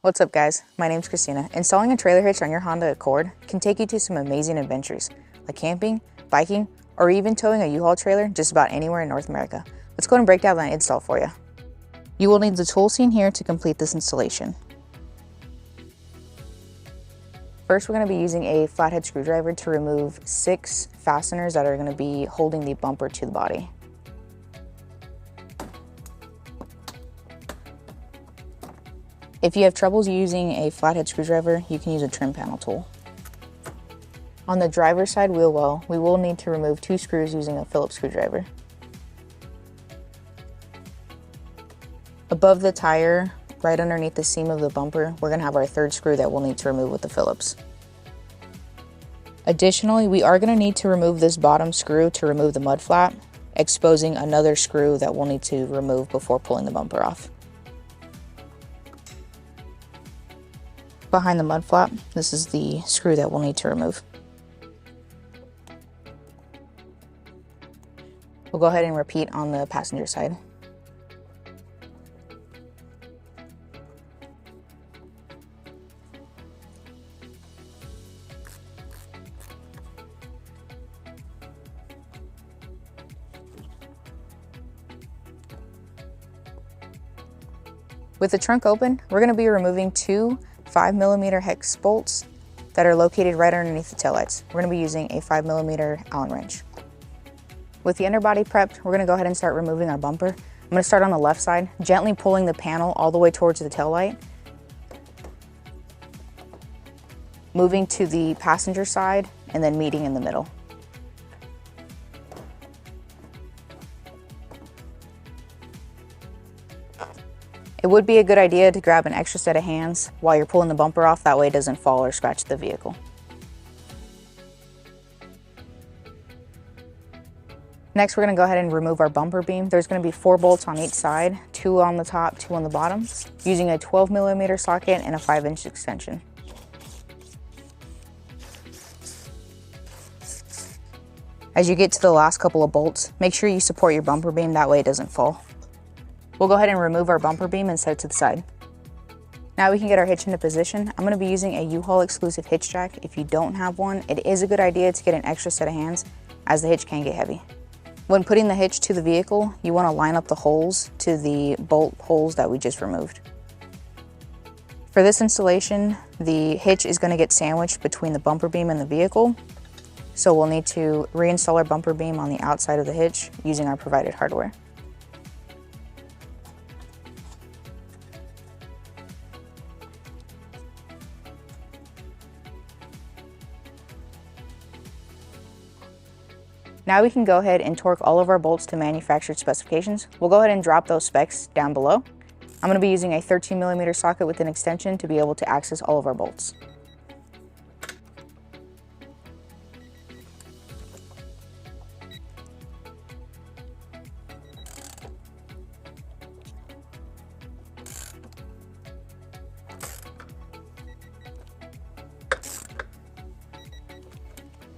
What's up guys, my name's Christina. Installing a trailer hitch on your Honda Accord can take you to some amazing adventures, like camping, biking, or even towing a U-Haul trailer just about anywhere in North America. Let's go and break down that install for you. You will need the tool seen here to complete this installation. First, we're going to be using a flathead screwdriver to remove 6 fasteners that are going to be holding the bumper to the body. If you have troubles using a flathead screwdriver, you can use a trim panel tool. On the driver's side wheel well, we will need to remove 2 screws using a Phillips screwdriver. Above the tire, right underneath the seam of the bumper, we're going to have our 3rd screw that we'll need to remove with the Phillips. Additionally, we are going to need to remove this bottom screw to remove the mud flap, exposing another screw that we'll need to remove before pulling the bumper off. Behind the mud flap, this is the screw that we'll need to remove. We'll go ahead and repeat on the passenger side. With the trunk open, we're going to be removing 2 5mm hex bolts that are located right underneath the taillights. We're going to be using a 5mm Allen wrench. With the underbody prepped, we're going to go ahead and start removing our bumper. I'm going to start on the left side, gently pulling the panel all the way towards the taillight. Moving to the passenger side and then meeting in the middle. It would be a good idea to grab an extra set of hands while you're pulling the bumper off, that way it doesn't fall or scratch the vehicle. Next, we're going to go ahead and remove our bumper beam. There's going to be 4 bolts on each side, 2 on the top, 2 on the bottom, using a 12mm socket and a 5-inch extension. As you get to the last couple of bolts, make sure you support your bumper beam, that way it doesn't fall. We'll go ahead and remove our bumper beam and set it to the side. Now we can get our hitch into position. I'm going to be using a U-Haul exclusive hitch jack. If you don't have one, it is a good idea to get an extra set of hands, as the hitch can get heavy. When putting the hitch to the vehicle, you want to line up the holes to the bolt holes that we just removed. For this installation, the hitch is going to get sandwiched between the bumper beam and the vehicle, so we'll need to reinstall our bumper beam on the outside of the hitch using our provided hardware. Now we can go ahead and torque all of our bolts to manufactured specifications. We'll go ahead and drop those specs down below. I'm going to be using a 13mm socket with an extension to be able to access all of our bolts.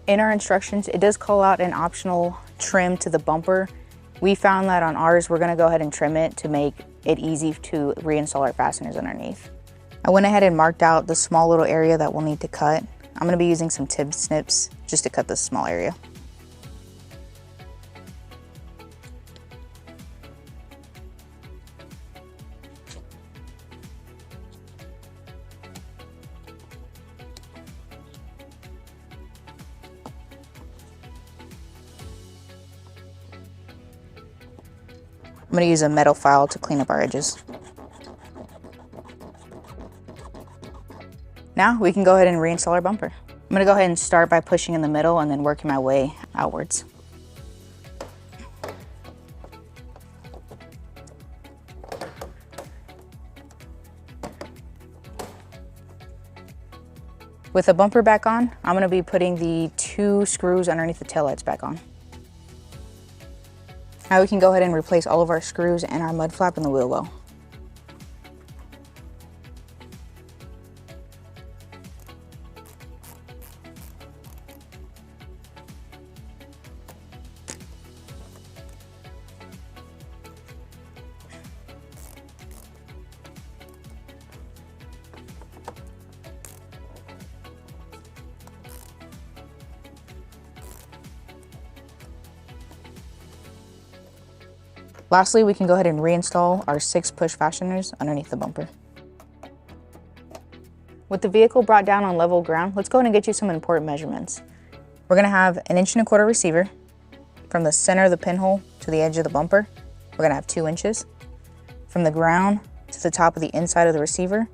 In our instructions, it does call out an optional trim to the bumper. We found that on ours, we're gonna go ahead and trim it to make it easy to reinstall our fasteners underneath. I went ahead and marked out the small little area that we'll need to cut. I'm gonna be using some tib snips just to cut this small area. I'm going to use a metal file to clean up our edges. Now we can go ahead and reinstall our bumper. I'm going to go ahead and start by pushing in the middle and then working my way outwards. With the bumper back on, I'm going to be putting the 2 screws underneath the taillights back on. Now we can go ahead and replace all of our screws and our mud flap in the wheel well. Lastly, we can go ahead and reinstall our 6 push fasteners underneath the bumper. With the vehicle brought down on level ground, let's go ahead and get you some important measurements. We're going to have an 1.25 inch receiver from the center of the pinhole to the edge of the bumper. We're going to have 2 inches. From the ground to the top of the inside of the receiver,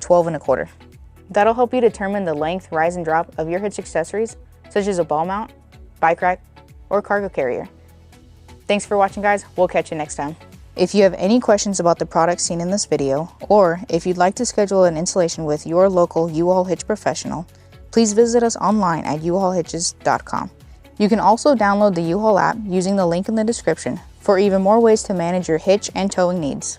12.25. That'll help you determine the length, rise, and drop of your hitch accessories, such as a ball mount, bike rack, or cargo carrier. Thanks for watching, guys. We'll catch you next time. If you have any questions about the products seen in this video, or if you'd like to schedule an installation with your local U-Haul Hitch professional, please visit us online at uhaulhitches.com. You can also download the U-Haul app using the link in the description for even more ways to manage your hitch and towing needs.